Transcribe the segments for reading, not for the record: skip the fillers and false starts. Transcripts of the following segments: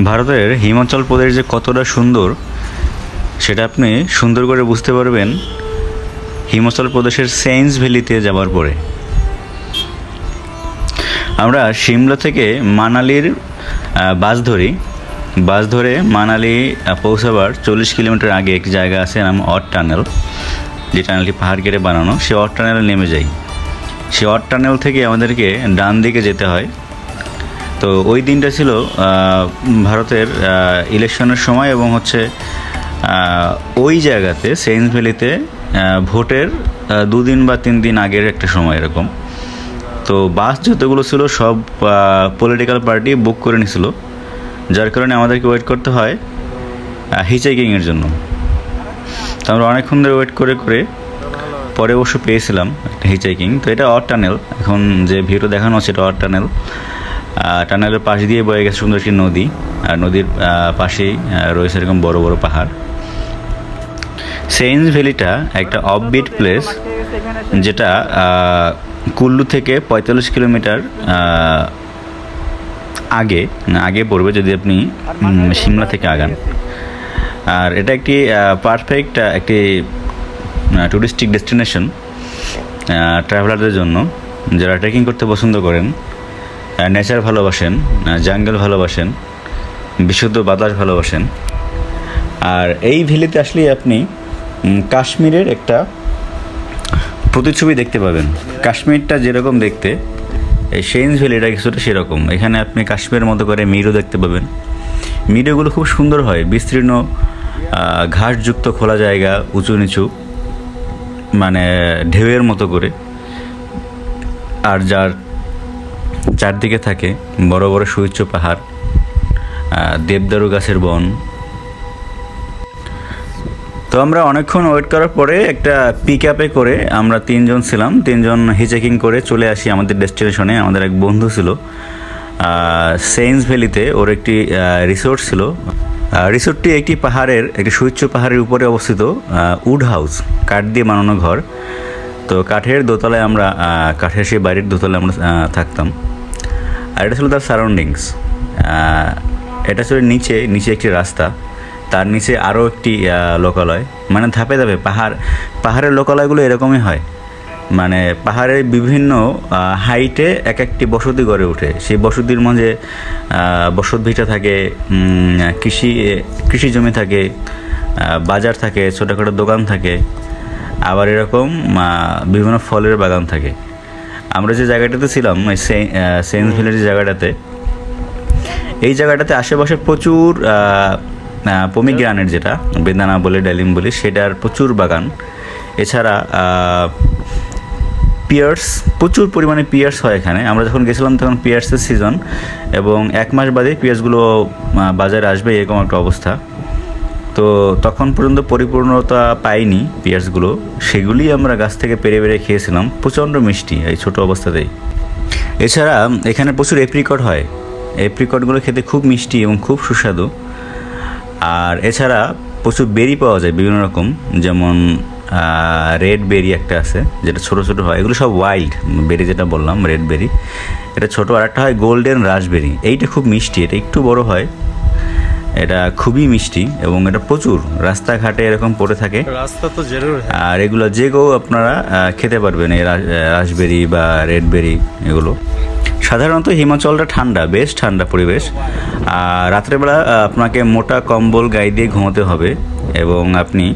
ভারতের হিমাচল প্রদেশ যে কতটা সুন্দর সেটা আপনি সুন্দর করে বুঝতে পারবেন হিমাচল প্রদেশের সেন্স ভ্যালিতে যাওয়ার পরে। আমরা সিমলা থেকে মানালির বাস ধরে মানালি পৌঁছাবার 40 কিলোমিটার আগে একটি জায়গা আছে, নাম অট টানেল। যে টানেলটি পাহাড় কেটে বানানো, সে অট টানেলে নেমে যাই। সে অট টানেল থেকে আমাদেরকে ডান দিকে যেতে হয়। তো ওই দিনটা ছিল ভারতের ইলেকশনের সময় এবং ওই জায়গাতে সেন্স ভ্যালিতে ভোটের 2 দিন বা 3 দিন আগের একটা সময় এরকম। তো বাস যতগুলো ছিল সব পলিটিক্যাল পার্টি বুক করে নিছিল, যার কারণে আমাদেরকে ওয়েট করতে হয় হিচহাইকিংয়ের জন্য। তো আমরা অনেকক্ষণ ধরে ওয়েট করে পরে অবশ্য পেয়েছিলাম একটা হিচহাইকিং। তো এটা অট টানেল, এখন যে ভিউটা দেখানো হচ্ছে এটা অট টানেল। টানেলের পাশ দিয়ে বয়ে গেছে সুন্দর একটি নদী, আর নদীর পাশেই রয়েছে এরকম বড় বড় পাহাড়। সেন্স ভ্যালিটা একটা অফবিট প্লেস, যেটা কুল্লু থেকে 45 কিলোমিটার আগে পড়বে যদি আপনি সিমলা থেকে আগান। আর এটা একটি পারফেক্ট একটি টুরিস্টিক ডেস্টিনেশন ট্রাভেলারদের জন্য, যারা ট্রেকিং করতে পছন্দ করেন, নেচার ভালোবাসেন, জঙ্গল ভালোবাসেন, বিশুদ্ধ বাতাস ভালোবাসেন। আর এই ভ্যালিতে আসলেই আপনি কাশ্মীরের একটা প্রতিচ্ছবি দেখতে পাবেন। কাশ্মীরটা যেরকম দেখতে, এই সেন্স ভ্যালিটা কিছুটা সেরকম। এখানে আপনি কাশ্মীরের মতো করে মিরও দেখতে পাবেন। মিরগুলো খুব সুন্দর হয়, বিস্তীর্ণ ঘাসযুক্ত খোলা জায়গা, উঁচু নিচু, মানে ঢেউয়ের মতো করে। আর যার চারদিকে থাকে বড় বড় সুউচ্চ পাহাড়, দেবদারু গাছের বন। তো আমরা অনেকক্ষণ ওয়েট করার পরে একটা পিক আপে করে আমরা 3 জন ছিলাম, 3 জন হিচহাইকিং করে চলে আসি আমাদের ডেস্টিনেশনে। আমাদের এক বন্ধু ছিল সেন্স ভ্যালিতে, ওর একটি রিসোর্ট ছিল। রিসোর্টটি একটি সুউচ্চ পাহাড়ের উপরে অবস্থিত, উড হাউস, কাঠ দিয়ে বানানো ঘর। তো কাঠের সেই বাড়ির দোতলায় আমরা থাকতাম। আর এটা ছিল তার সারাউন্ডিংস। এটা ছিল নিচে একটি রাস্তা, তার নিচে আরও একটি লোকালয়, মানে ধাপে ধাপে পাহাড়ের লোকালয়গুলো এরকমই হয়। মানে পাহাড়ের বিভিন্ন হাইটে এক একটি বসতি গড়ে ওঠে। সেই বসতির মাঝে বসতভিটা থাকে, কৃষি জমি থাকে, বাজার থাকে, ছোটোখাটো দোকান থাকে, আবার এরকম বিভিন্ন ফলের বাগান থাকে। আমরা যে জায়গাটাতে ছিলাম, সেন্স ভ্যালির জায়গাটাতে, এই জায়গাটাতে আশেপাশে প্রচুর পমিগ্রানেট, যেটা বেদানা বলে, ডালিম বলি, সেটার প্রচুর বাগান। এছাড়া প্রচুর পরিমাণে পিয়ার্স হয় এখানে। আমরা যখন গেছিলাম তখন পিয়ার্সের সিজন, এবং 1 মাস বাদে পিয়ার্সগুলো বাজারে আসবে, এরকম একটা অবস্থা। তো তখন পর্যন্ত পরিপূর্ণতা পাইনি পিয়ার্সগুলো, সেগুলি আমরা গাছ থেকে পেরে খেয়েছিলাম। প্রচণ্ড মিষ্টি এই ছোটো অবস্থাতেই। এছাড়া এখানে প্রচুর এপ্রিকট হয়, এপ্রিকটগুলো খেতে খুব মিষ্টি এবং খুব সুস্বাদু। আর এছাড়া প্রচুর বেরি পাওয়া যায় বিভিন্ন রকম, যেমন রেড বেরি একটা আছে যেটা ছোটো ছোটো হয়, এগুলো সব ওয়াইল্ড বেরি, যেটা বললাম রেড বেরি, এটা ছোটো। আর একটা হয় গোল্ডেন রাসবেরি, এইটা খুব মিষ্টি, এটা একটু বড় হয়, এটা খুবই মিষ্টি এবং এটা প্রচুর রাস্তাঘাটে এরকম পড়ে থাকে। আর এগুলো যে কেউ আপনারা খেতে পারবেন, এই রাসবেরি বা রেড বেরি এগুলো। সাধারণত হিমাচলটা ঠান্ডা, বেশ ঠান্ডা পরিবেশ। আর রাত্রেবেলা আপনাকে মোটা কম্বল গায়ে দিয়ে ঘুমোতে হবে, এবং আপনি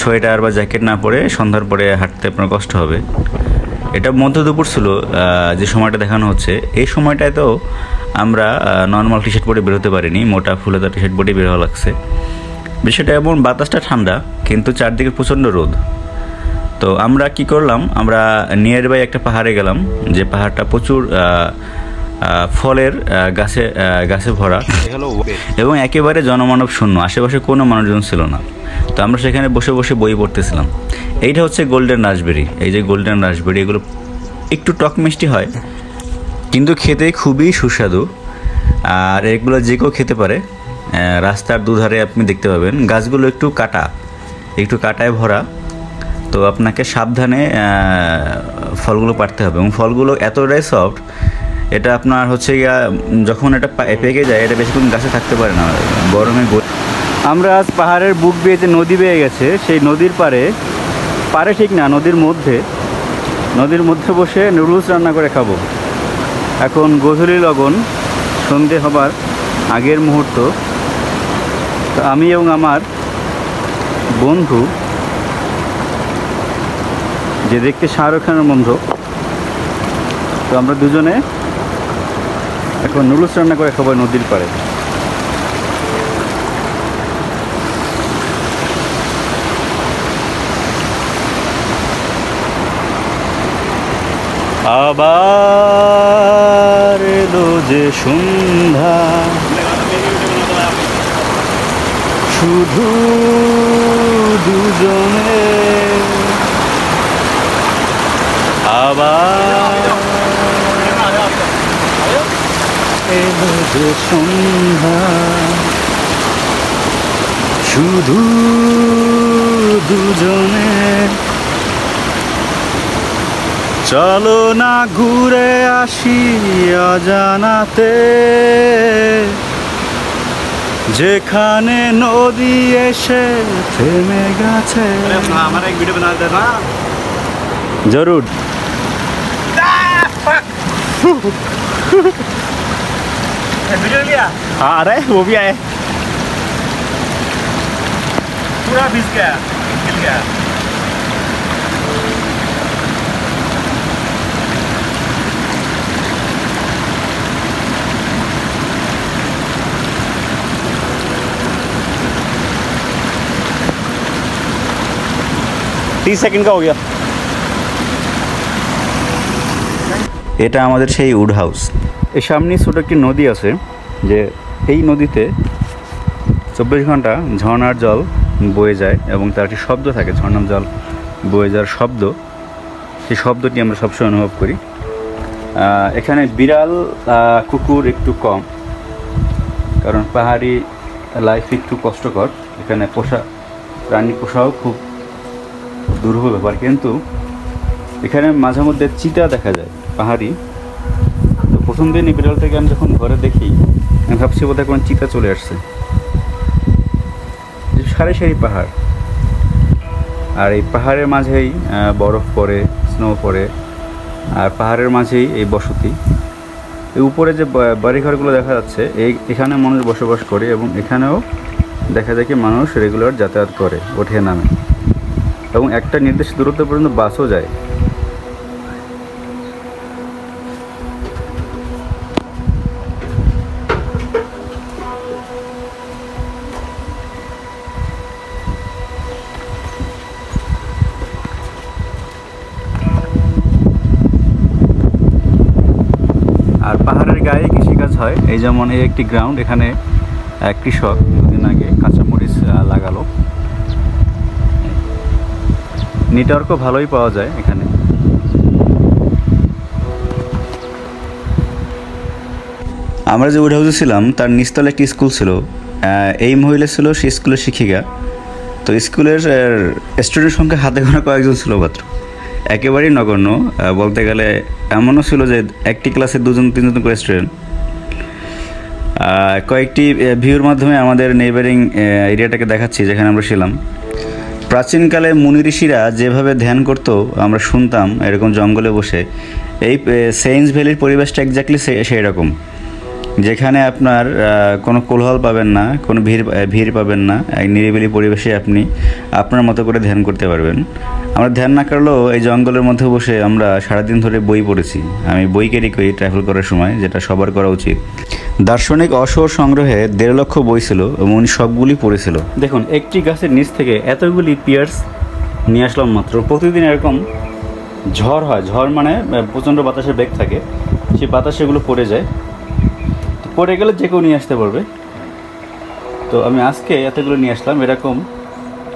সোয়েটার বা জ্যাকেট না পরে সন্ধ্যার পরে হাঁটতে আপনার কষ্ট হবে। এটা মধ্য দুপুর ছিল যে সময়টা দেখানো হচ্ছে। এই সময়টায় তো আমরা নর্মাল টি শার্ট পরে বেরোতে পারিনি, মোটা ফুলেতা টি শার্ট পরেই বের হওয়া লাগছে। বিষয়টা এমন, বাতাসটা ঠান্ডা কিন্তু চারদিকে প্রচণ্ড রোদ। তো আমরা কি করলাম, আমরা নিয়ার বাই একটা পাহাড়ে গেলাম, যে পাহাড়টা প্রচুর ফলের গাছে ভরা এবং একেবারে জনমানব শূন্য, আশেপাশে কোনো মানুষজন ছিল না। তো আমরা সেখানে বসে বসে বই পড়তেছিলাম। এইটা হচ্ছে গোল্ডেন রাসবেরি। এই যে গোল্ডেন রাসবেরি, এগুলো একটু টক মিষ্টি হয় কিন্তু খেতে খুবই সুস্বাদু। আর এগুলো যে কেউ খেতে পারে। রাস্তার দুধারে আপনি দেখতে পাবেন গাছগুলো একটু কাটায় ভরা। তো আপনাকে সাবধানে ফলগুলো পাড়তে হবে, এবং ফলগুলো এতটাই সফট এটা আপনার হচ্ছে গিয়া যখন এটা পেকে যায় এটা বেশিক্ষণ গাছে থাকতে পারে না, গরমে। আমরা আজ পাহাড়ের বুক বেয়ে যে নদী বেয়ে গেছে সেই নদীর পারে ঠিক না, নদীর মধ্যে বসে নুডলস রান্না করে খাবো। এখন গোধূলি লগন, সন্ধে হবার আগের মুহূর্ত। তো আমি এবং আমার বন্ধু, যে দেখতে শাহরুখ খানের বন্ধু, তো আমরা দুজনে এখন নুডলস রান্না করে খাবো নদীর পাড়ে। আবার এলো যে সন্ধ্যা, শুধু দুজনে, আবার এলো যে সন্ধ্যা, শুধু দুজনে। চলো না ঘুরে আসি অজানাতে, যেখানে নদী এসে থেমে গেছে। আমার এক ভিডিও বানা দেনা জরুর। वीडियो लिया? हाँ आ रहा है, वो भी आया, पूरा भीग गया, गिर गया। सेकंड का हो गया। এটা আমাদের সেই উড হাউস। এই সামনে ছোট একটি নদী আছে, যে এই নদীতে 24 ঘন্টা ঝর্ণার জল বয়ে যায় এবং তার একটি শব্দ থাকে, ঝর্ণার জল বয়ে যাওয়ার শব্দ। সেই শব্দটি আমরা সবসময় অনুভব করি। এখানে বিড়াল কুকুর একটু কম, কারণ পাহাড়ি লাইফ একটু কষ্টকর। এখানে প্রাণী পোষাও খুব দুর্লভ ব্যাপার, কিন্তু এখানে মাঝে মধ্যে চিতা দেখা যায় পাহাড়ি। তো প্রথম দিন এই বিড়ালটাকে আমি যখন ঘরে দেখি, আমি ভাবছি বোধহয় কোনো চিতা চলে আসছে। সারি সারি পাহাড়, আর এই পাহাড়ের মাঝেই বরফ পড়ে, স্নো পড়ে, আর পাহাড়ের মাঝেই এই বসতি। এই উপরে যে বাড়িঘরগুলো দেখা যাচ্ছে, এখানে মানুষ বসবাস করে এবং এখানেও দেখা যায় কি মানুষ রেগুলার যাতায়াত করে, ওঠে নামে, এবং একটা নির্দিষ্ট দূরত্ব পর্যন্ত বাসও যায়। আর পাহাড়ের গায়ে কৃষিকাজ হয়। এই যেমন এই একটি গ্রাউন্ড, এখানে কৃষক দুদিন আগে কাঁচামরিচ লাগালো। নেটওয়ার্কও ভালোই পাওয়া যায় এখানে। আমরা যে উড হাউসে ছিলাম তার নিচতলা একটি স্কুল ছিল। এই মহিলা ছিল সেই স্কুলের শিক্ষিকা। তো স্কুলের স্টুডেন্ট সংখ্যা হাতে গোনা কয়েকজন ছিল মাত্র, একেবারেই নগণ্য। বলতে গেলে এমনও ছিল যে একটি ক্লাসে 2-3জন করে স্টুডেন্ট। কয়েকটি ভিউর মাধ্যমে আমাদের নেইবারিং এরিয়াটাকে দেখাচ্ছি যেখানে আমরা ছিলাম। প্রাচীনকালে মুনি ঋষিরা যেভাবে ধ্যান করতো আমরা শুনতাম এরকম জঙ্গলে বসে। এই সেইন্স ভ্যালির পরিবেশটা এক্স্যাক্টলি সেই রকম, যেখানে আপনার কোনো কোলাহল পাবেন না, কোনো ভিড় পাবেন না। এক নিরিবিলি পরিবেশে আপনি আপনার মতো করে ধ্যান করতে পারবেন। আমরা ধ্যান না করলেও এই জঙ্গলের মধ্যে বসে আমরা সারাদিন ধরে বই পড়েছি। আমি বই ক্যারি করি ট্রাভেল করার সময়, যেটা সবার করা উচিত। দার্শনিক অশোর সংগ্রহে 1.5 লক্ষ বই ছিল এবং উনি সবগুলি পড়েছিল। দেখুন, একটি গাছের নিচ থেকে এতগুলি পিয়ার্স নিয়ে আসলাম মাত্র। প্রতিদিন এরকম ঝড় হয়, ঝড় মানে প্রচণ্ড বাতাসের বেগ থাকে, সেই বাতাসে এগুলো পড়ে যায়। পড়ে গেলে যে কেউ নিয়ে আসতে পারবে। তো আমি আজকে এতগুলো নিয়ে আসলাম। এরকম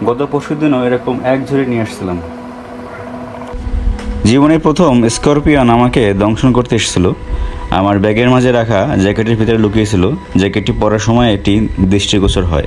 গত পরশু দিনও এরকম এক ঝুড়ি নিয়ে আসছিলাম। জীবনের প্রথম স্করপিয়ন আমাকে দংশন করতে এসেছিল। আমার ব্যাগের মাঝে রাখা জ্যাকেটের ভিতরে লুকিয়েছিল। জ্যাকেটটি পরার সময় এটি দৃষ্টিগোচর হয়।